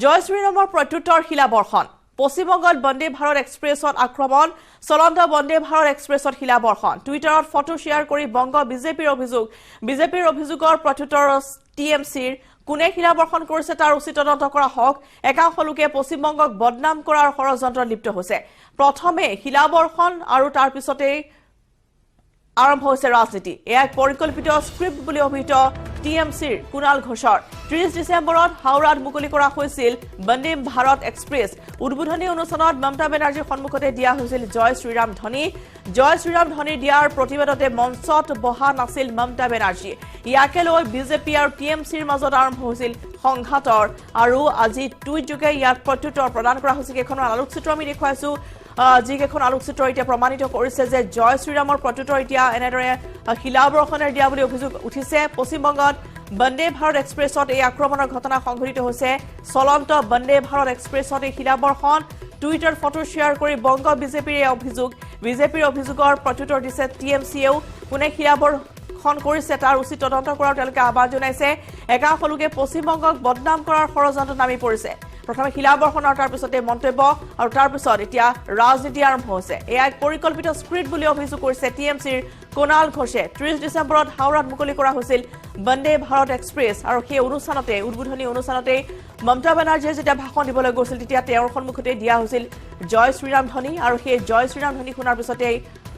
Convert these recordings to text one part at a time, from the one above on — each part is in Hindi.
জয় শ্ৰীৰামৰ প্ৰত্যুত্তৰ শিলাবৰ্ষণ পশ্চিমবংগত বন্দে ভাৰত এক্সপ্ৰেছত আক্ৰমণ চলন্ত বন্দে ভাৰত এক্সপ্ৰেছত শিলাবৰ্ষণ টুইটাৰত ফটো শ্বেয়াৰ কৰি বংগ বিজেপিৰ অভিযোগৰ প্ৰত্যুত্তৰ টিএমচিৰ কোনে শিলাবৰ্ষণ কৰিছে তাৰ উচিত তদন্ত কৰা হওক একাংশ লোকে পশ্চিমবংগক বদনাম কৰাৰ ষড়যন্ত্ৰত লিপ্ত হৈছে প্ৰথমে শিলাবৰ্ষণ আৰু তাৰ পিছতে আৰম্ভ হৈছে ৰাজনীতি এক পৰিকল্পিত স্ক্ৰিপ্ট বুলি অভিহিত টিএমচিৰ কুণাল ঘোষৰ 30 ডিসেম্বৰত হাওড়াত মুকলি কৰা হৈছিল বন্দে ভাৰত এক্সপ্ৰেছ উদ্বোধনী অনুষ্ঠানত মমতা বেনাৰ্জীৰ সন্মুখতে দিয়া হৈছিল জয় শ্ৰীৰাম ধ্বনি দিয়াৰ প্ৰতিবাদতে মঞ্চত বহা নাছিল মমতা বেনাৰ্জী ইয়াকে লৈ বিজেপি আৰু টিএমচিৰ মাজত আৰম্ভ হৈছিল সংঘাতৰ আৰু আজি টুইটযোগে ইয়াক প্ৰত্যুত্তৰ প্ৰদান কৰা হৈছে কেইখন আলোকচিত্ৰ আমি দেখুৱাইছো যিকেইখন আলোকচিত্ৰ এতিয়া প্ৰমাণিত কৰিছে যে জয় শ্ৰীৰামৰ প্ৰত্যুত্তৰ এতিয়া এনেদৰে শিলাবৰ্ষণেৰে দিয়া বুলি অভিযোগ উঠিছে পশ্চিমবংগত বন্দে ভাৰত এক্সপ্ৰেছত এই আক্ৰমণৰ ঘটনা সংঘটিত হৈছে চলন্ত বন্দে ভাৰত এক্সপ্ৰেছত এই শিলাবৰ্ষণ টুইটাৰ ফটো শ্বেয়াৰ কৰি বংগ বিজেপিৰ অভিযোগৰ প্ৰত্যুত্তৰ দিছে টিএমচিয়েও কোনে শিলাবৰ্ষণ কৰিছে তাৰ উচিত তদন্ত কৰাৰ তেওঁলোকে আহ্বান জনাইছে একাংশ লোকে পশ্চিমবংগক বদনাম কৰাৰ ষড়যন্ত্ৰত নামি পৰিছে প্ৰথমে শিলাবৰ্ষণ আৰু তাৰ পিছতে মন্তব্য আৰু তাৰ পিছত এতিয়া ৰাজনীতি আৰম্ভ হৈছে এক পৰিকল্পিত স্ক্ৰিপ্ট বুলি অভিযোগ কৰিছে টিএমচিৰ কুণাল ঘোষে 30 ডিসেম্বৰত হাওড়াত মুকলি কৰা হৈছিল বন্দে ভাৰত এক্সপ্ৰেছ আৰু সেই উদ্বোধনী অনুষ্ঠানতে মমতা বেনাৰ্জীয়ে যেতিয়া ভাষণ দিবলৈ গৈছিল তেতিয়া তেওঁৰ সন্মুখতে দিয়া হৈছিল জয় শ্ৰীৰাম ধ্বনি আৰু সেই জয় শ্ৰীৰাম ধ্বনি শুনাৰ পিছতে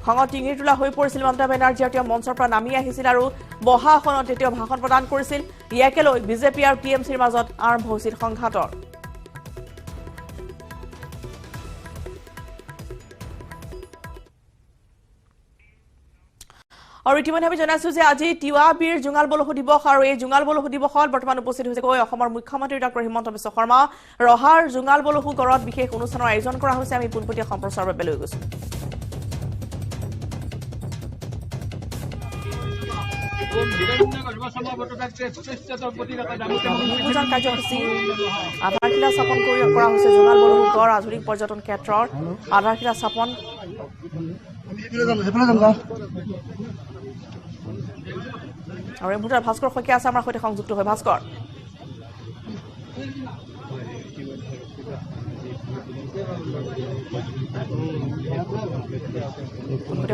খঙত টিঙিৰ তোলা হৈ পৰিছিল মমতা বেনাৰ্জী আৰু তেওঁ মঞ্চৰ পৰা নামি আহিছিল আৰু বহা আসনতে তেওঁ ভাষণ প্ৰদান কৰিছিল ইয়াকে লৈ বিজেপি আৰু টিএমচিৰ মাজত আৰম্ভ হৈছিল সংঘাতৰ আৰু ইতিমধ্যে আমি জনাইছো যে আজি তিৱাবীৰ জুঙাল বলহু দিৱস আৰু এই জুঙাল বলহু দিৱসত বৰ্তমান উপস্থিত হৈছে অসমৰ মুখ্যমন্ত্ৰী ডক্টৰ হিমন্ত বিশ্ব শৰ্মা ৰহাৰ জুঙাল বলহু গড়ত বিশেষ অনুষ্ঠানৰ আয়োজন কৰা হৈছে আমি পোনপটীয়া সম্প্ৰচাৰৰ বাবে লৈ গৈছো কাৰ্যসূচী আধাৰশিলা স্থাপন কৰা হৈছে জুঙাল বলহু গড় আধুনিক পৰ্যটন ক্ষেত্ৰৰ আধাৰশিলা স্থাপন আৰু এই মুহূৰ্তত ভাস্কৰ শইকীয়া আছে আমাৰ সৈতে সংযুক্ত হৈ ভাস্কৰ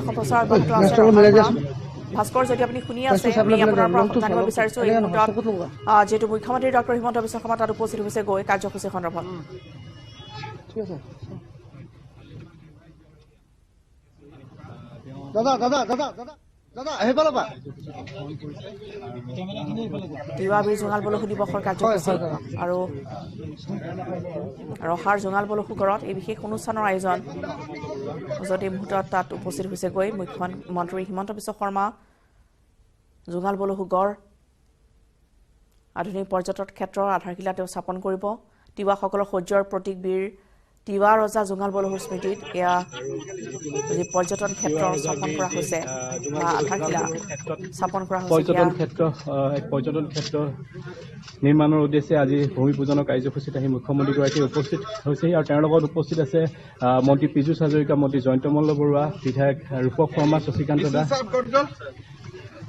সম্প্ৰচাৰ ভাস্কৰ যদি আপুনি শুনি আছে আমি আপোনাৰ পৰা জানিব বিচাৰিছো এই মুহূৰ্তত যিহেতু মুখ্যমন্ত্ৰী ডক্টৰ হিমন্ত বিশ্ব শৰ্মা তাত উপস্থিত হৈছে গৈ কাৰ্যসূচী সন্দৰ্ভত তিৱাবীৰ জুঙাল বলহু দিৱসৰ কাৰ্যসূচী আৰু ৰহাৰ জুঙাল বলহু গড়ত এই বিশেষ অনুষ্ঠানৰ আয়োজন যদি মুহূৰ্তত তাত উপস্থিত হৈছে গৈ মুখ্যমন্ত্ৰী হিমন্ত বিশ্ব শৰ্মা জুঙাল বলহু গড় আধুনিক পৰ্যটন ক্ষেত্ৰৰ আধাৰশিলা তেওঁ স্থাপন কৰিব তিৱাসকলৰ সৌৰ্যৰ প্ৰতীক বীৰ তিৱা ৰজা জুঙাল বলহুৰ স্মৃতিত এয়া যি পৰ্যটন ক্ষেত্ৰ স্থাপন কৰা হৈছে আধাৰশিলা স্থাপন কৰা হৈছে পৰ্যটন ক্ষেত্ৰ নিৰ্মাণৰ উদ্দেশ্যে আজি ভূমি পূজনৰ কাৰ্যসূচীত আহি মুখ্যমন্ত্ৰীগৰাকী উপস্থিত হৈছে আৰু তেওঁৰ লগত উপস্থিত আছে মন্ত্ৰী পীযুষ হাজৰিকা মন্ত্ৰী জয়ন্ত মল্ল বৰুৱা বিধায়ক ৰূপক শৰ্মা শশীকান্ত দাস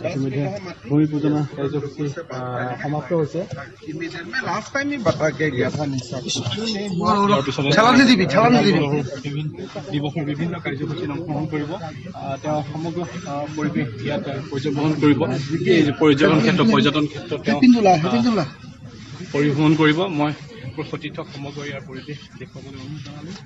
ইতিমধ্যে ভূমি পূজনৰ কাৰ্যসূচী সমাপ্ত হৈছে দিৱসৰ বিভিন্ন কাৰ্যসূচীত অংশগ্ৰহণ কৰিব তেওঁ সমগ্ৰ পৰিৱেশ ইয়াত পৰ্যবেক্ষণ কৰিব এই পৰ্যটন ক্ষেত্ৰত তেওঁ পৰিভ্ৰমণ কৰিব মই সতীৰ্থ সমগ্ৰ ইয়াৰ পৰিৱেশ দেখুৱাবলৈ অনুৰোধ জনালোঁ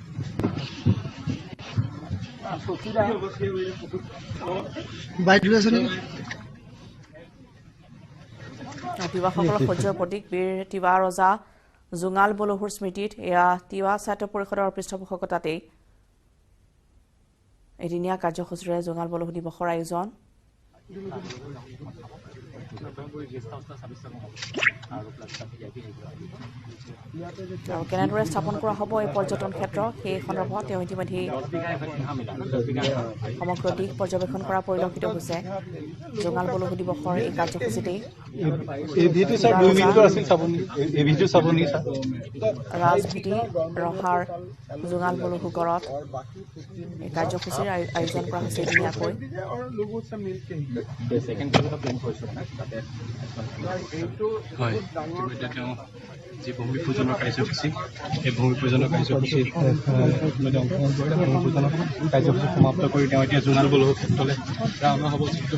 তিৱাসকলৰ সৌৰ্যৰ প্ৰতীক বীৰ তিৱা ৰজা জুঙাল বলহুৰ স্মৃতিত এয়া তিৱা ছাত্ৰ পৰিষদৰ পৃষ্ঠপোষকতাতেই এদিনীয়া কাৰ্যসূচীৰে জুঙাল বলহু দিৱসৰ আয়োজন আৰু কেনেদৰে স্থাপন কৰা হ'ব এই পৰ্যটন ক্ষেত্ৰ সেই সন্দৰ্ভত তেওঁ ইতিমধ্যে সমগ্ৰ দিশ পৰ্যবেক্ষণ কৰা পৰিলক্ষিত হৈছে জুঙাল বলহু দিৱসৰ এই কাৰ্যসূচীতেই এভিটো স্যার 2 মিনিটৰ আছিল চাবনি এভিটো চাবনি স্যাৰ ৰাজভেটি ৰহাৰ জোঙাল বলহু গড়ত এই কাৰ্যসূচীৰ আয়োজন কৰা হৈছে এদিনীয়াকৈ যি ভূমি পূজনৰ কাৰ্যসূচী এই ভূমি পূজনৰ কাৰ্যসূচীত অংশগ্ৰহণ কৰিলে ভূমি পূজনৰ কাৰ্যসূচী সমাপ্ত কৰি তেওঁ এতিয়া জোঙাল বলহু ক্ষেত্ৰলৈ ৰাওনা হ'ব যিটো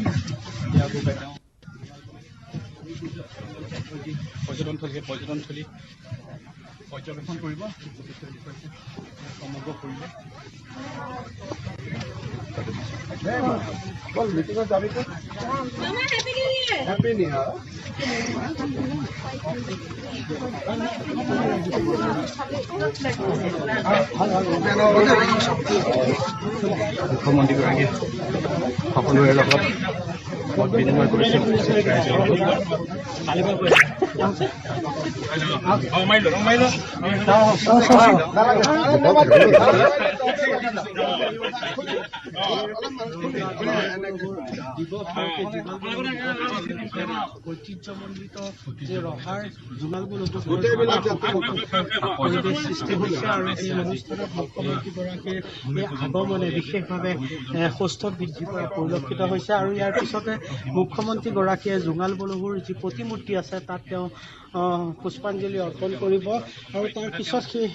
পৰ্যটনথলী পৰ্যবেক্ষণ কৰিব সমগ্ৰ কৰিলে মুখ্যমন্ত্ৰীগৰাকীয়ে সকলোৰে লগত মত বিনিময় কৰিছে ৰাইজৰ লগত ঐতিহ্যমণ্ডিত যে ৰহাৰ জোঙাল বলহু পৰিৱেশ সৃষ্টি হৈছে আৰু এই অনুষ্ঠানত মুখ্যমন্ত্ৰীগৰাকীৰ এই আগমনে বিশেষভাৱে সুস্থ বৃদ্ধি কৰা পৰিলক্ষিত হৈছে আৰু ইয়াৰ পিছতে মুখ্যমন্ত্ৰীগৰাকীয়ে জোঙাল বলহুৰ যি প্ৰতিমূৰ্তি আছে তাত তেওঁ পুষ্পাঞ্জলি অৰ্পণ কৰিব আৰু তাৰ পিছত সেই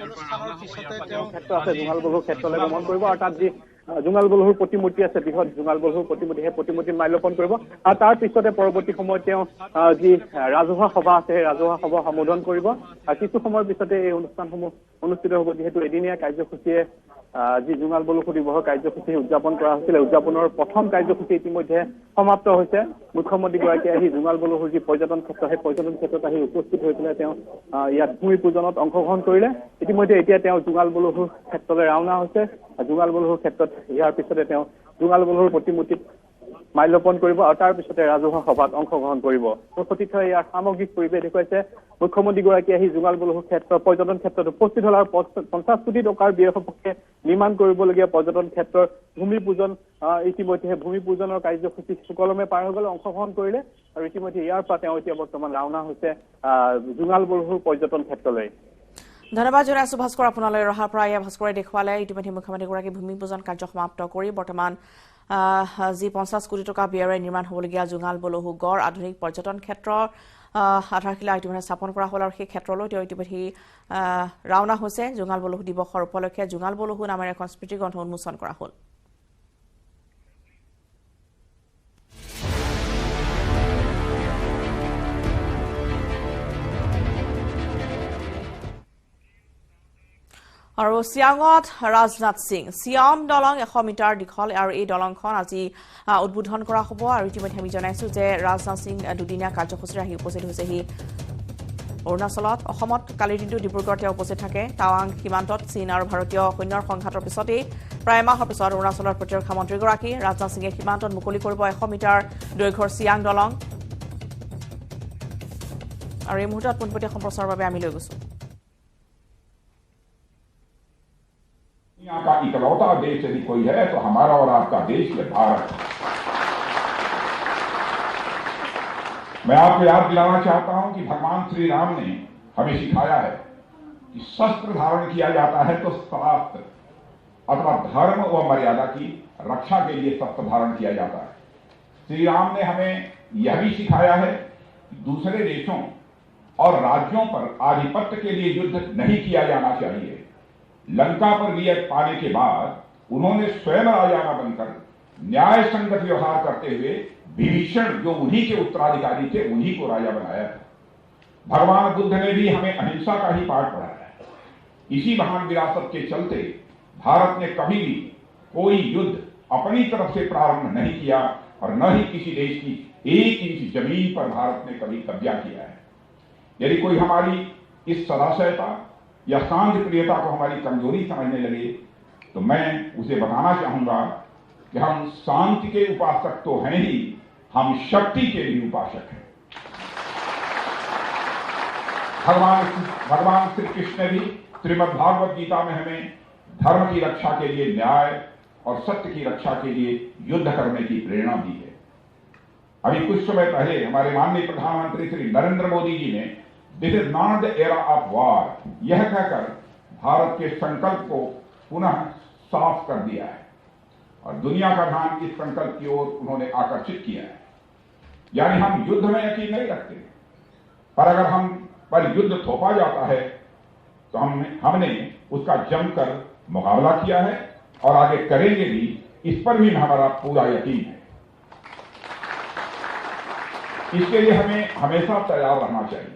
অনুষ্ঠানৰ পিছতে তেওঁ ক্ষেত্ৰ আছে জোঙাল বলহু ক্ষেত্ৰলৈ ভ্ৰমণ কৰিব আৰু তাত যি জোঙাল বলহুৰ প্ৰতিমূৰ্তি আছে বৃহৎ জোঙাল বলহুৰ প্ৰতিমূৰ্তি সেই প্ৰতিমূৰ্তিত মাল্যৰ্পণ কৰিব আৰু তাৰ পিছতে পৰৱৰ্তী সময়ত তেওঁ যি ৰাজহুৱা সভা আছে সেই ৰাজহুৱা সভা সম্বোধন কৰিব আৰু কিছু সময়ৰ পিছতে এই অনুষ্ঠানসমূহ অনুষ্ঠিত হ'ব যিহেতু এদিনীয়া কাৰ্যসূচীয়ে যি জোঙাল বলহু দিৱসৰ কাৰ্যসূচী উদযাপন কৰা হৈছিল উদযাপনৰ প্ৰথম কাৰ্যসূচী ইতিমধ্যে সমাপ্ত হৈছে মুখ্যমন্ত্ৰীগৰাকীয়ে আহি জোঙাল বলহুৰ যি পৰ্যটন ক্ষেত্ৰ সেই পৰ্যটন ক্ষেত্ৰত আহি উপস্থিত হৈ পেলাই তেওঁ ইয়াত ভূমি পূজনত অংশগ্ৰহণ কৰিলে ইতিমধ্যে এতিয়া তেওঁ জোঙাল বলহুৰ ক্ষেত্ৰলৈ ৰাওনা হৈছে জোঙাল বলহুৰ ক্ষেত্ৰত ইয়াৰ পিছতে তেওঁ জোঙাল বলহুৰ প্ৰতিমূৰ্তিত মাল্যৰ্পণ কৰিব আৰু তাৰ পিছতে ৰাজহুৱা সভাত অংশগ্ৰহণ কৰিব সতীৰ্থ ইয়াৰ সামগ্ৰিক পৰিৱেশ দেখুৱাইছে মুখ্যমন্ত্ৰীগৰাকীয়ে আহি জোঙাল বলহু ক্ষেত্ৰ পৰ্যটন ক্ষেত্ৰত উপস্থিত হ'ল আৰু 50 কোটি টকাৰ ব্যয় সাপেক্ষে নিৰ্মাণ কৰিবলগীয়া পৰ্যটন ক্ষেত্ৰৰ ভূমি পূজন ইতিমধ্যে ভূমি পূজনৰ কাৰ্যসূচী সুকলমে পাৰ হৈ গ'লে অংশগ্ৰহণ কৰিলে আৰু ইতিমধ্যে ইয়াৰ পৰা তেওঁ এতিয়া বৰ্তমান ৰাওনা হৈছে জোঙাল বলহুৰ পৰ্যটন ক্ষেত্ৰলৈ ধন্যবাদ জনাইছো ভাস্কৰ আপোনালৈ ৰহাৰ পৰা এয়া ভাস্কৰে দেখুৱালে ইতিমধ্যে মুখ্যমন্ত্ৰীগৰাকী ভূমি পূজন কাৰ্য সমাপ্ত কৰি বৰ্তমান যি 50 কোটি টকা ব্যয়েৰে নিৰ্মাণ হ'বলগীয়া জোঙাল বলহু গড় আধুনিক পৰ্যটন ক্ষেত্ৰ আধাৰশিলা ইতিমধ্যে স্থাপন কৰা হ'ল আৰু সেই ক্ষেত্ৰলৈ তেওঁ ইতিমধ্যে ৰাওনা হৈছে জোঙাল বলহু দিৱসৰ উপলক্ষে জোঙাল বলহু নামেৰে এখন স্মৃতিগ্ৰন্থ উন্মোচন কৰা হ'ল আৰু চিয়াঙত ৰাজনাথ সিং চিয়াম দলং 100 মিটাৰ দীঘল আৰু এই দলংখন আজি উদ্বোধন কৰা হ'ব আৰু ইতিমধ্যে আমি জনাইছো যে ৰাজনাথ সিং দুদিনীয়া কাৰ্যসূচীৰে আহি উপস্থিত হৈছেহি অৰুণাচলত অসমত কালিৰ দিনটো ডিব্ৰুগড়ত তেওঁ উপস্থিত থাকে টাৱাং সীমান্তত চীন আৰু ভাৰতীয় সৈন্যৰ সংঘাতৰ পিছতেই প্ৰায় মাহৰ পিছত অৰুণাচলৰ প্ৰতিৰক্ষা মন্ত্ৰীগৰাকী ৰাজনাথ সিঙে সীমান্তত মুকলি কৰিব 100 মিটাৰ দৈৰ্ঘ্যৰ চিয়াং দলং আৰু এই মুহূৰ্তত পোনপটীয়া সম্প্ৰচাৰৰ বাবে আমি লৈ গৈছো दुनिया का इकलौता देश यदि कोई है तो हमारा और आपका देश है भारत। मैं आपको याद दिलाना चाहता हूं कि भगवान श्री राम ने हमें सिखाया है कि शस्त्र धारण किया जाता है तो शास्त्र अथवा धर्म व मर्यादा की रक्षा के लिए शस्त्र धारण किया जाता है। श्री राम ने हमें यह भी सिखाया है कि दूसरे देशों और राज्यों पर आधिपत्य के लिए युद्ध नहीं किया जाना चाहिए। लंका पर विजय पाने के बाद उन्होंने स्वयं राजा बनकर न्याय संगत व्यवहार करते हुए विभीषण जो उन्हीं के उत्तराधिकारी थे उन्हीं को राजा बनाया था। भगवान बुद्ध ने भी हमें अहिंसा का ही पाठ पढ़ाया है। इसी महान विरासत के चलते भारत ने कभी भी कोई युद्ध अपनी तरफ से प्रारंभ नहीं किया और न ही किसी देश की 1 इंच जमीन पर भारत ने कभी कब्जा किया है। यदि कोई हमारी इस सदाशयता या शांति प्रियता को हमारी कमजोरी समझने लगे तो मैं उसे बताना चाहूंगा कि हम शांति के उपासक तो हैं ही, हम शक्ति के भी उपासक हैं। भगवान श्री कृष्ण ने भी श्रीमद् भागवत गीता में हमें धर्म की रक्षा के लिए न्याय और सत्य की रक्षा के लिए युद्ध करने की प्रेरणा दी है। अभी कुछ समय पहले हमारे माननीय प्रधानमंत्री श्री नरेंद्र मोदी जी ने this is not the era of war यह कहकर भारत के संकल्प को पुनः साफ कर दिया है और दुनिया का ध्यान इस संकल्प की ओर उन्होंने आकर्षित किया है। यानी हम युद्ध में यकीन नहीं रखते, पर अगर हम पर युद्ध थोपा जाता है तो हमने उसका जमकर मुकाबला किया है और आगे करेंगे भी, इस पर भी हमारा पूरा यकीन है। इसके लिए हमें हमेशा तैयार रहना चाहिए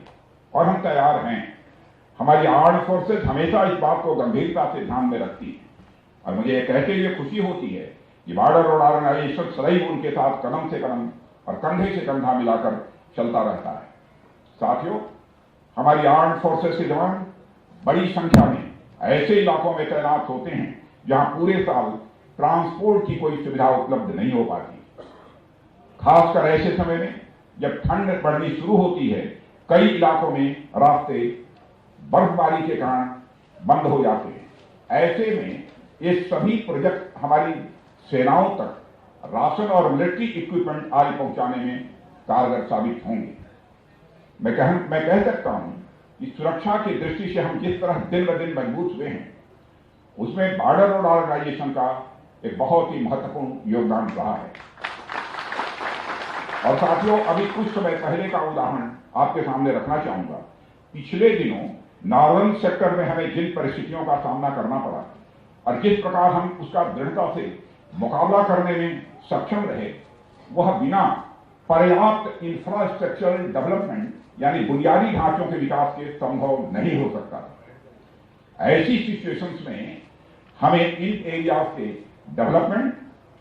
और हम तैयार हैं। हमारी आर्म्ड फोर्सेस हमेशा इस बात को गंभीरता से ध्यान में रखती है और मुझे यह कहते हुए खुशी होती है कि बॉर्डर रोड ऑर्गेनाइजेशन सदैव उनके साथ कदम से कदम और कंधे से कंधा मिलाकर चलता रहता है। साथियों, हमारी आर्म्ड फोर्सेस के जवान बड़ी संख्या में ऐसे इलाकों में तैनात होते हैं जहां पूरे साल ट्रांसपोर्ट की कोई सुविधा उपलब्ध नहीं हो पाती। खासकर ऐसे समय में जब ठंड बढ़नी शुरू होती है, कई इलाकों में रास्ते बर्फबारी के कारण बंद हो जाते हैं। ऐसे में ये सभी प्रोजेक्ट हमारी सेनाओं तक राशन और मिलिट्री इक्विपमेंट आदि पहुंचाने में कारगर साबित होंगे। मैं कह सकता हूं कि सुरक्षा की दृष्टि से हम जिस तरह दिन ब दिन मजबूत हुए हैं, उसमें बॉर्डर रोड ऑर्गेनाइजेशन का एक बहुत ही महत्वपूर्ण योगदान रहा है। और साथियों, अभी कुछ समय पहले का उदाहरण आपके सामने रखना चाहूंगा। पिछले दिनों नॉर्दर्न सेक्टर में हमें जिन परिस्थितियों का सामना करना पड़ा और जिस प्रकार हम उसका दृढ़ता से मुकाबला करने में सक्षम रहे, वह बिना पर्याप्त इंफ्रास्ट्रक्चरल डेवलपमेंट यानी बुनियादी ढांचों के विकास के संभव नहीं हो सकता। ऐसी सिचुएशंस में हमें इन एरियाज के डेवलपमेंट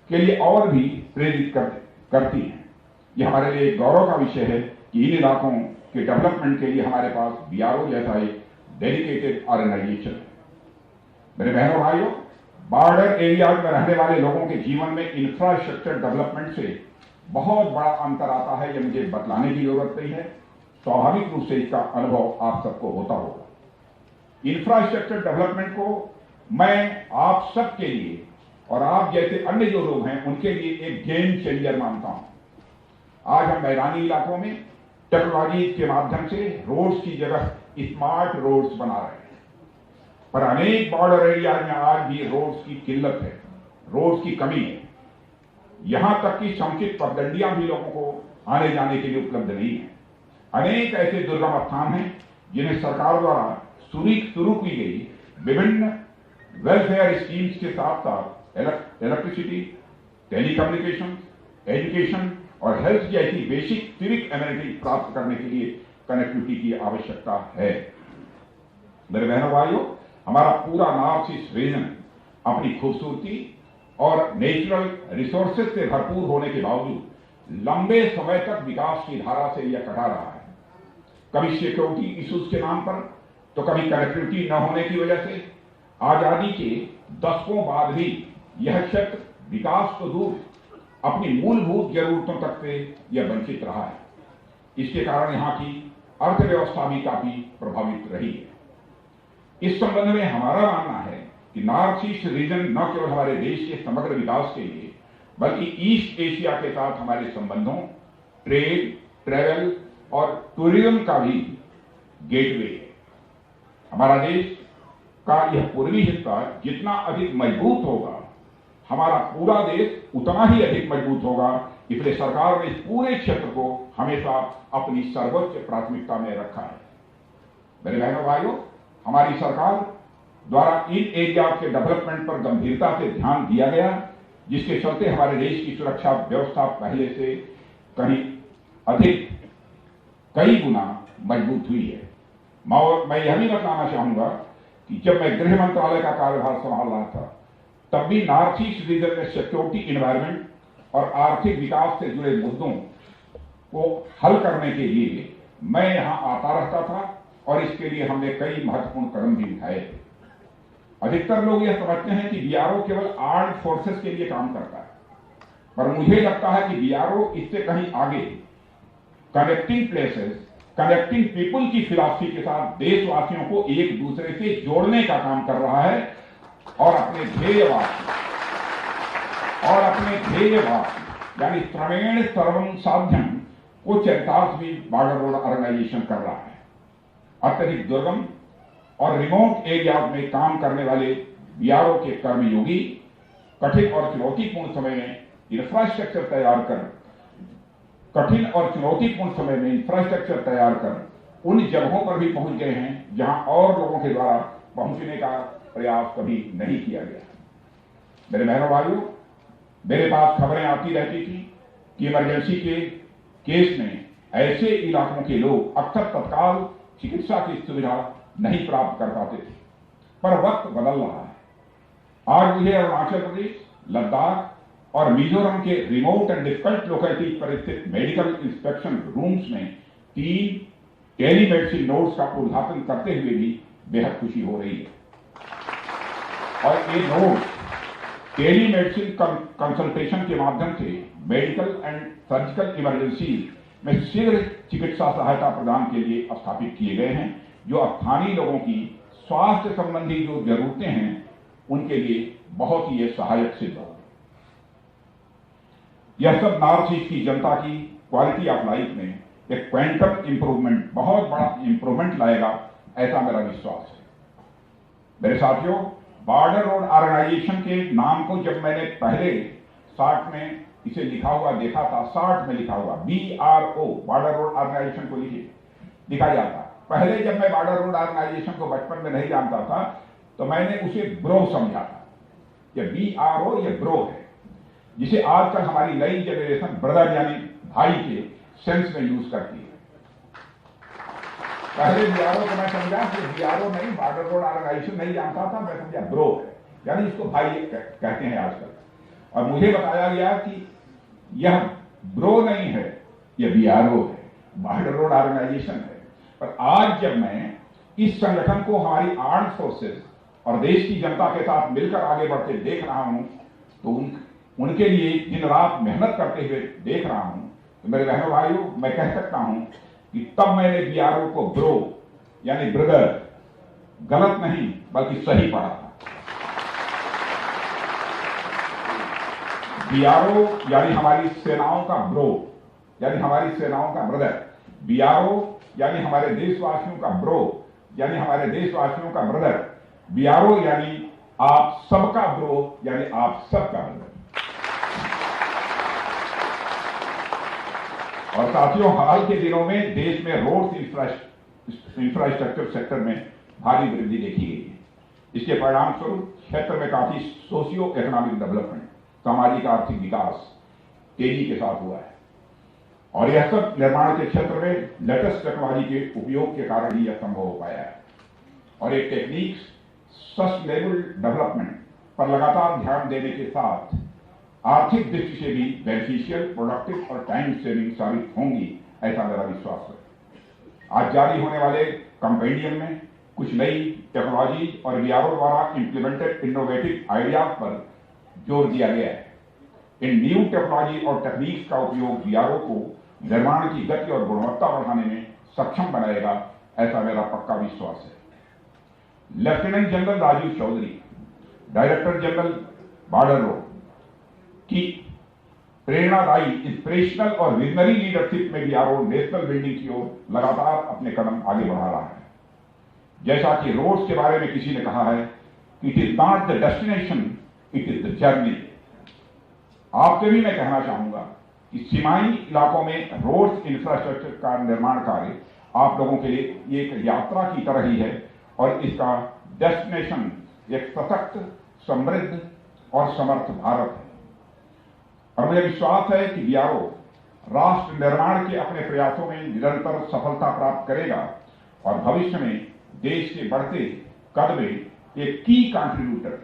के लिए और भी प्रेरित करती हैं। यह हमारे लिए गौरव का विषय है कि इन इलाकों के डेवलपमेंट के लिए हमारे पास बीआरओ जैसा एक डेडिकेटेड ऑर्गेनाइजेशन है। मेरे बहनों भाइयों, बॉर्डर एरियाज में रहने वाले लोगों के जीवन में इंफ्रास्ट्रक्चर डेवलपमेंट से बहुत बड़ा अंतर आता है। यह मुझे बतलाने की जरूरत नहीं है, स्वाभाविक रूप से इसका अनुभव आप सबको होता होगा। इंफ्रास्ट्रक्चर डेवलपमेंट को मैं आप सबके लिए और आप जैसे अन्य जो लोग हैं उनके लिए एक गेम चेंजर मानता हूं। आज हम मैदानी इलाकों में टेक्नोलॉजी के माध्यम से रोड्स की जगह स्मार्ट रोड्स बना रहे हैं, पर अनेक बॉर्डर एरिया में आज भी रोड्स की किल्लत है, रोड्स की कमी है। यहां तक कि समुचित पगडंडियां भी लोगों को आने जाने के लिए उपलब्ध नहीं है। अनेक ऐसे दुर्गम स्थान हैं जिन्हें सरकार द्वारा शुरू की गई विभिन्न वेलफेयर स्कीम्स के साथ साथ इलेक्ट्रिसिटी, टेलीकम्युनिकेशन, एजुकेशन और हेल्थ जैसी बेसिक सिविक एमिनिटी प्राप्त करने के लिए कनेक्टिविटी की आवश्यकता है। मेरे बहनों भाइयों, हमारा पूरा नॉर्थ ईस्ट रीजन अपनी खूबसूरती और नेचुरल रिसोर्सेज से भरपूर होने के बावजूद लंबे समय तक विकास की धारा से यह कटा रहा है। कभी सिक्योरिटी इश्यूज के नाम पर, तो कभी कनेक्टिविटी न होने की वजह से आजादी के दशकों बाद भी यह क्षेत्र विकास तो दूर अपनी मूलभूत जरूरतों तक से यह वंचित रहा है। इसके कारण यहां की अर्थव्यवस्था भी काफी प्रभावित रही है। इस संबंध में हमारा मानना है कि नॉर्थ ईस्ट रीजन न केवल हमारे देश के समग्र विकास के लिए बल्कि ईस्ट एशिया के साथ हमारे संबंधों, ट्रेड, ट्रेवल और टूरिज्म का भी गेटवे है। हमारा देश का यह पूर्वी हिस्सा जितना अधिक मजबूत होगा, हमारा पूरा देश उतना ही अधिक मजबूत होगा। इसलिए सरकार ने इस पूरे क्षेत्र को हमेशा अपनी सर्वोच्च प्राथमिकता में रखा है। मेरे बहनों भाइयों, हमारी सरकार द्वारा इन एरिया के डेवलपमेंट पर गंभीरता से ध्यान दिया गया, जिसके चलते हमारे देश की सुरक्षा व्यवस्था पहले से कहीं अधिक कई गुना मजबूत हुई है। मैं यह भी बताना चाहूंगा कि जब मैं गृह मंत्रालय का कार्यभार संभाल रहा था, तब भी नॉर्थ ईस्ट रीजन में सिक्योरिटी, एनवायरमेंट और आर्थिक विकास से जुड़े मुद्दों को हल करने के लिए मैं यहां आता रहता था और इसके लिए हमने कई महत्वपूर्ण कदम भी उठाए थे। अधिकतर लोग यह समझते हैं कि बीआरओ केवल आर्म्ड फोर्सेस के लिए काम करता है, पर मुझे लगता है कि बीआरओ इससे कहीं आगे कनेक्टिंग प्लेसेस, कनेक्टिंग पीपुल की फिलॉसफी के साथ देशवासियों को एक दूसरे से जोड़ने का काम कर रहा है और अपने ध्येयवाद यानी क्रमेण सर्वं साध्यम को चरितार्थ भी बॉर्डर रोड ऑर्गेनाइजेशन कर रहा है। अत्यधिक दुर्गम और रिमोट एरियाज में काम करने वाले बीआरओ के कर्मयोगी कठिन और चुनौतीपूर्ण समय में इंफ्रास्ट्रक्चर तैयार कर उन जगहों पर भी पहुंच गए हैं जहां और लोगों के द्वारा पहुंचने का प्रयास कभी नहीं किया गया। मेरे बहनों भाइयों, मेरे पास खबरें आती रहती थी कि इमरजेंसी के केस में ऐसे इलाकों के लोग अक्सर तत्काल चिकित्सा की सुविधा नहीं प्राप्त कर पाते थे, पर वक्त बदल रहा है। आज मुझे अरुणाचल प्रदेश, लद्दाख और मिजोरम के रिमोट एंड डिफिकल्ट लोकेलिटीज पर स्थित मेडिकल इंस्पेक्शन रूम्स में 3 टेलीमेडिसिन नोड्स का उद्घाटन करते हुए भी बेहद खुशी हो रही है। और ये नोड्स टेलीमेडिसिन कंसल्टेशन के माध्यम से मेडिकल एंड सर्जिकल इमरजेंसी में शीघ्र चिकित्सा सहायता प्रदान के लिए स्थापित किए गए हैं, जो स्थानीय लोगों की स्वास्थ्य संबंधी जो जरूरतें हैं उनके लिए बहुत ही सहायक सिद्ध होगा। यह सब नॉर्थ ईस्ट की जनता की क्वालिटी ऑफ लाइफ में एक क्वांटम इंप्रूवमेंट, बहुत बड़ा इंप्रूवमेंट लाएगा, ऐसा मेरा विश्वास है। मेरे साथियों, बॉर्डर रोड ऑर्गेनाइजेशन के नाम को जब मैंने पहले शार्ट में इसे लिखा हुआ देखा था, शार्ट में लिखा हुआ BRO, बॉर्डर रोड ऑर्गेनाइजेशन को लिखा जाता। पहले जब मैं बॉर्डर रोड ऑर्गेनाइजेशन को बचपन में नहीं जानता था तो मैंने उसे ब्रो समझा था। यह BRO ये ब्रो है, जिसे आजकल हमारी नई जनरेशन ब्रदर यानी भाई के सेंस में यूज करती है। पहले BRO को मैं समझा कि BRO नहीं, बॉर्डर रोड ऑर्गेनाइजेशन नहीं जानता था, मैं समझा ब्रो है, यानी इसको भाई कहते हैं आजकल। और मुझे बताया गया कि यह ब्रो नहीं है, यह BRO है, बॉर्डर रोड ऑर्गेनाइजेशन है। पर आज जब मैं इस संगठन को हमारी आर्म्ड फोर्सेस और देश की जनता के साथ मिलकर आगे बढ़ते देख रहा हूं तो उनके लिए दिन रात मेहनत करते हुए देख रहा हूं, तो मेरे बहनों भाइयों, मैं कह सकता हूं कि तब मैंने BRO को ब्रो यानी ब्रदर गलत नहीं बल्कि सही पढ़ा था। BRO यानी हमारी सेनाओं का ब्रो, यानी हमारी सेनाओं का ब्रदर। BRO यानी हमारे देशवासियों का ब्रो, यानी हमारे देशवासियों का ब्रदर। BRO यानी आप सबका ब्रो, यानी आप सबका ब्रदर। और साथियों, हाल के दिनों में देश में रोड इंफ्रास्ट्रक्चर सेक्टर में भारी वृद्धि देखी गई है। इसके परिणाम स्वरूप क्षेत्र में काफी सोशियो इकोनॉमिक डेवलपमेंट, सामाजिक आर्थिक विकास तेजी के साथ हुआ है। और यह सब निर्माण के क्षेत्र में लेटेस्ट टेक्नोलॉजी के उपयोग के कारण ही यह संभव हो पाया है। और एक टेक्निक सस्टेनेबल डेवलपमेंट पर लगातार ध्यान देने के साथ आर्थिक दृष्टि से भी बेनिफिशियल, प्रोडक्टिव और टाइम सेविंग साबित होंगी, ऐसा मेरा विश्वास है। आज जारी होने वाले कंपेंडियम में कुछ नई टेक्नोलॉजी और BRO द्वारा इंप्लीमेंटेड इनोवेटिव आइडियाज पर जोर दिया गया है। इन न्यू टेक्नोलॉजी और टेक्निक्स का उपयोग BRO को निर्माण की गति और गुणवत्ता बढ़ाने में सक्षम बनाएगा, ऐसा मेरा पक्का विश्वास है। Lieutenant general Rajiv Chaudhary, director general border road की प्रेरणादायी, इंस्पिरेशनल और विजनरी लीडरशिप में BRO नेशनल बिल्डिंग की ओर लगातार अपने कदम आगे बढ़ा रहा है। जैसा कि रोड्स के बारे में किसी ने कहा है, it is not the destination, it is the journey. आपसे भी मैं कहना चाहूंगा कि सीमाई इलाकों में रोड्स इंफ्रास्ट्रक्चर का निर्माण कार्य आप लोगों के लिए एक यात्रा की तरह ही है और इसका डेस्टिनेशन एक सशक्त, समृद्ध और समर्थ भारत है। और मुझे विश्वास है कि BRO राष्ट्र निर्माण के अपने प्रयासों में निरंतर सफलता प्राप्त करेगा और भविष्य में देश के बढ़ते कद में एक की कंट्रीब्यूटर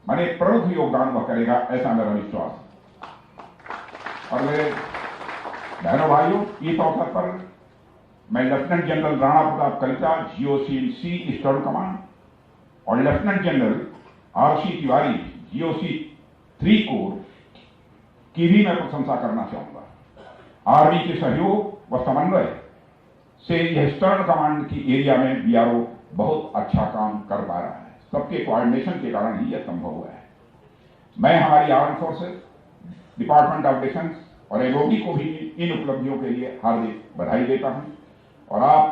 माने प्रमुख योगदान वह करेगा, ऐसा मेरा विश्वास है। और मेरे बहनों भाइयों, इस अवसर पर मैं lieutenant general Rana Pratap Kalita, GOC eastern command और lieutenant general RC Tiwari, GOC 3 corps की भी मैं प्रशंसा करना चाहूंगा। आर्मी के सहयोग व समन्वय से यह ईस्टर्न कमांड की एरिया में BRO बहुत अच्छा काम कर पा रहा है। सबके कोऑर्डिनेशन के कारण ही यह संभव हुआ है। मैं हमारी arm forces, department of defence और एमओडी को भी इन उपलब्धियों के लिए हार्दिक बधाई देता हूं। और आप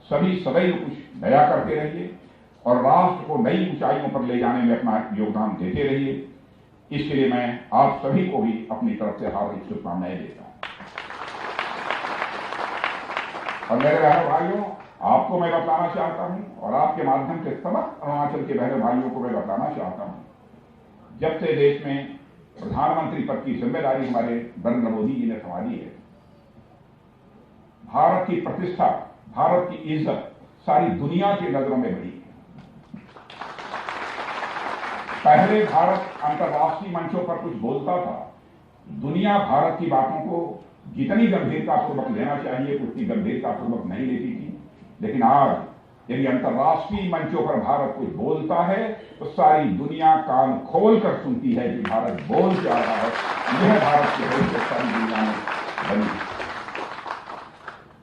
सभी सदैव कुछ नया करते रहिए और राष्ट्र को नई ऊंचाइयों पर ले जाने में अपना योगदान देते रहिए। इसके लिए मैं आप सभी को भी अपनी तरफ से हार्दिक शुभकामनाएं देता हूं। और मेरे बहन भाइयों, आपको मैं बताना चाहता हूं और आपके माध्यम से समस्त अरुणाचल के बहन भाइयों को मैं बताना चाहता हूं, जब से देश में प्रधानमंत्री पद की जिम्मेदारी हमारे नरेंद्र मोदी जी ने संभाली है, भारत की प्रतिष्ठा, भारत की इज्जत सारी दुनिया की नजरों में बढ़ी है। पहले भारत अंतर्राष्ट्रीय मंचों पर कुछ बोलता था, दुनिया भारत की बातों को जितनी गंभीरतापूर्वक लेना चाहिए उतनी गंभीरतापूर्वक नहीं लेती थी। लेकिन आज यदि अंतर्राष्ट्रीय मंचों पर भारत कुछ बोलता है तो सारी दुनिया कान खोल कर सुनती है कि भारत बोल क्या रहा है। यह भारत की भविष्य सारी दुनिया में बनी।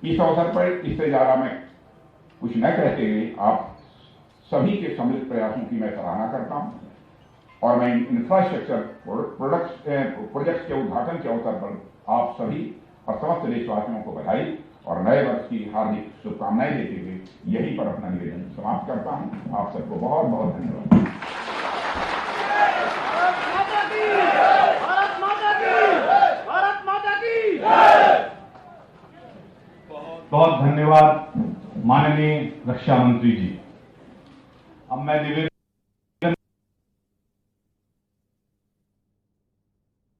इस अवसर पर इससे ज्यादा मैं कुछ न कहते हुए आप सभी के सम्मिलित प्रयासों की मैं सराहना करता हूं और मैं इंफ्रास्ट्रक्चर प्रोजेक्ट्स के उद्घाटन के अवसर पर आप सभी और समस्त देशवासियों को बधाई और नए वर्ष की हार्दिक शुभकामनाएं देते हुए यहीं पर अपना निवेदन समाप्त करता हूं। आप सबको बहुत बहुत धन्यवाद। बहुत धन्यवाद माननीय रक्षा मंत्री जी। अब मैं निवेदन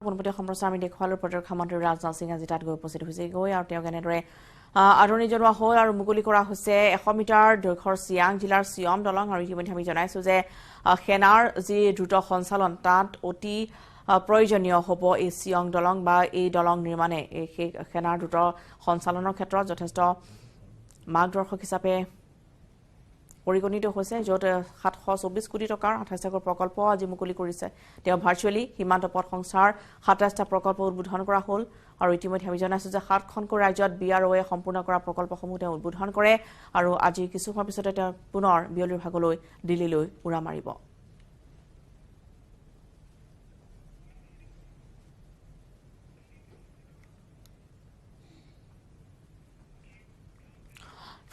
পোনপটীয়া সম্প্ৰচাৰ আমি দেখুৱালো প্ৰতিৰক্ষা মন্ত্ৰী ৰাজনাথ সিং আজি তাত গৈ উপস্থিত হৈছে গৈ আৰু তেওঁক এনেদৰে আদৰণি জনোৱা হ'ল আৰু মুকলি কৰা হৈছে 100 মিটাৰ দৈৰ্ঘ্যৰ চিয়াং জিলাৰ চিয়ম দলং। আৰু ইতিমধ্যে আমি জনাইছো যে সেনাৰ যি দ্ৰুত সঞ্চালন তাত অতি প্ৰয়োজনীয় হ'ব এই চিয়ং দলং বা এই দলং নিৰ্মাণে সেই সেনাৰ দ্ৰুত সঞ্চালনৰ ক্ষেত্ৰত যথেষ্ট মাৰ্গদৰ্শক হিচাপে পৰিগণিত হৈছে, য'ত 724 কোটি টকাৰ 28টা প্ৰকল্প আজি মুকলি কৰিছে। তেওঁ ভাৰ্চুৱেলি সীমান্ত পথ সংস্থাৰ 27টা প্ৰকল্প উদ্বোধন কৰা হ'ল। আৰু ইতিমধ্যে আমি জনাইছো যে 7খনকৈ ৰাজ্যত BROয়ে সম্পূৰ্ণ কৰা প্ৰকল্পসমূহ তেওঁ উদ্বোধন কৰে আৰু আজি কিছু সময় পিছতে তেওঁ পুনৰ বিয়লিৰ ভাগলৈ দিল্লীলৈ উৰা মাৰিব।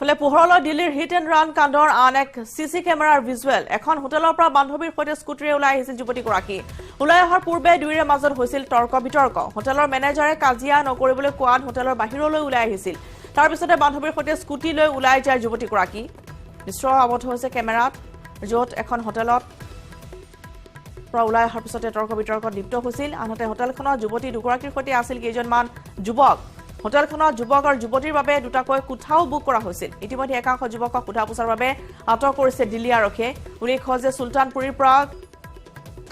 ফলে পোহৰলৈ দিল্লীৰ হিট এণ্ড ৰান কাণ্ডৰ আন এক চিচি কেমেৰাৰ ভিজুৱেল। এখন হোটেলৰ পৰা বান্ধৱীৰ সৈতে স্কুটিৰে ওলাই আহিছিল যুৱতীগৰাকী। ওলাই অহাৰ পূৰ্বে দুয়োৰে মাজত হৈছিল তৰ্ক বিতৰ্ক। হোটেলৰ মেনেজাৰে কাজিয়া নকৰিবলৈ কোৱাত হোটেলৰ বাহিৰলৈ ওলাই আহিছিল। তাৰ পিছতে বান্ধৱীৰ সৈতে স্কুটি লৈ ওলাই যায় যুৱতীগৰাকী। দৃশ্য আৱদ্ধ হৈছে কেমেৰাত, য'ত এখন হোটেলত পৰা ওলাই অহাৰ পিছতে তৰ্ক বিতৰ্কত লিপ্ত হৈছিল। আনহাতে হোটেলখনত যুৱতী দুগৰাকীৰ সৈতে আছিল কেইজনমান যুৱক। হোটেলখনত যুৱক আৰু যুৱতীৰ বাবে দুটাকৈ কোঠাও বুক কৰা হৈছিল। ইতিমধ্যে একাংশ যুৱকক সোধা পোছাৰ বাবে আটক কৰিছে দিল্লী আৰক্ষীয়ে। উল্লেখ্য যে চুলতানপুৰীৰ পৰা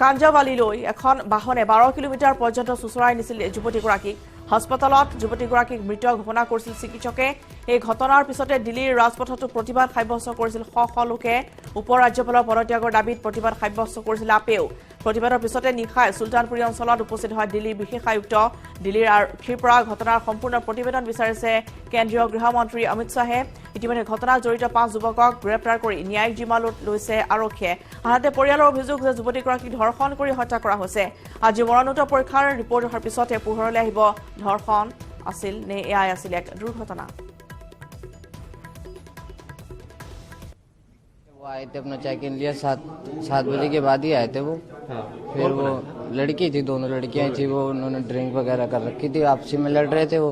কাঞ্জাৱালীলৈ এখন বাহনে 12 কিলোমিটাৰ পৰ্যন্ত চুচৰাই নিছিল যুৱতীগৰাকীক। হাস্পতালত যুৱতীগৰাকীক মৃত ঘোষণা কৰিছিল চিকিৎসকে। এই ঘটনাৰ পিছতে দিল্লীৰ ৰাজপথতো প্ৰতিবাদ সাব্যস্ত কৰিছিল শ শ লোকে। উপ ৰাজ্যপালৰ পদত্যাগৰ দাবীত প্ৰতিবাদ সাব্যস্ত কৰিছিল আপেও। প্ৰতিবাদৰ পিছতে নিশাই চুলতানপুৰী অঞ্চলত উপস্থিত হয় দিল্লীৰ বিশেষ আয়ুক্ত। দিল্লীৰ আৰক্ষীৰ পৰা ঘটনাৰ সম্পূৰ্ণ প্ৰতিবেদন বিচাৰিছে কেন্দ্ৰীয় গৃহমন্ত্ৰী অমিত শ্বাহে। ইতিমধ্যে ঘটনাত জড়িত 5 যুৱকক গ্ৰেপ্তাৰ কৰি ন্যায়িক জিম্মালৈ লৈছে আৰক্ষীয়ে। আনহাতে পৰিয়ালৰ অভিযোগ যে যুৱতীগৰাকীক ধৰ্ষণ কৰি হত্যা কৰা হৈছে। আজি মৰণোত্তৰ পৰীক্ষাৰ ৰিপৰ্ট অহাৰ পিছতে পোহৰলৈ আহিব ধৰ্ষণ আছিল নে এয়াই আছিল এক দুৰ্ঘটনা। आए थे अपना चेक इन लिया 7 बजे के बाद ही आए थे वो। फिर वो लड़की थी, दोनों लड़कियां थी, वो उन्होंने ड्रिंक वगैरह कर रखी थी, आपसी में लड़ रहे थे वो।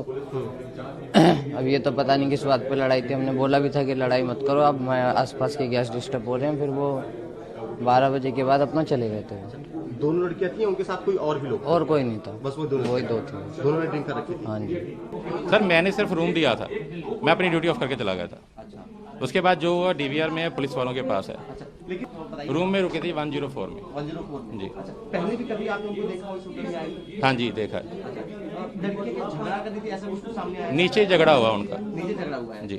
अब ये तो पता नहीं किस बात पे लड़ाई थी। हमने बोला भी था कि लड़ाई मत करो, अब मैं आसपास के गेस्ट डिस्टर्ब हो रहे हैं। फिर वो 12 बजे के बाद अपना चले गए थे। दोनों लड़कियां थी, उनके साथ कोई और भी लोग? और कोई नहीं था, बस वो दोनों? वही 2 थे। दोनों ने ड्रिंक कर रखी थी? हाँ जी। सर मैंने सिर्फ रूम दिया था, मैं अपनी ड्यूटी ऑफ करके चला गया था। उसके बाद जो हुआ DVR में पुलिस वालों के पास है। लेकिन रूम में रुके थे 104 में। 104 में? जी। पहले भी कभी आपने उनको देखा हो शूटिंग में आई? हाँ जी देखा है। लड़की के झगड़ा कर दी थी, ऐसा कुछ सामने आया? नीचे झगड़ा हुआ उनका। नीचे झगड़ा हुआ है? जी।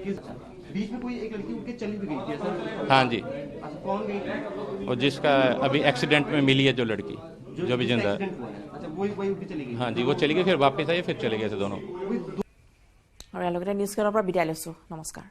बीच में कोई एक लड़की उठ के चली भी गई थी ऐसा? हाँ जी। अच्छा, कौन गई थी? और जिसका अभी एक्सीडेंट में मिली है जो लड़की, जो भी जिंदा है। अच्छा, वही उठ के चली गई? हाँ जी, वो चली गई, फिर वापस आई, फिर चले गए थे दोनों। আৰু ইয়াৰ লগতে নিউজ কেন্দ্ৰৰ পৰা বিদায় লৈছো। নমস্কাৰ।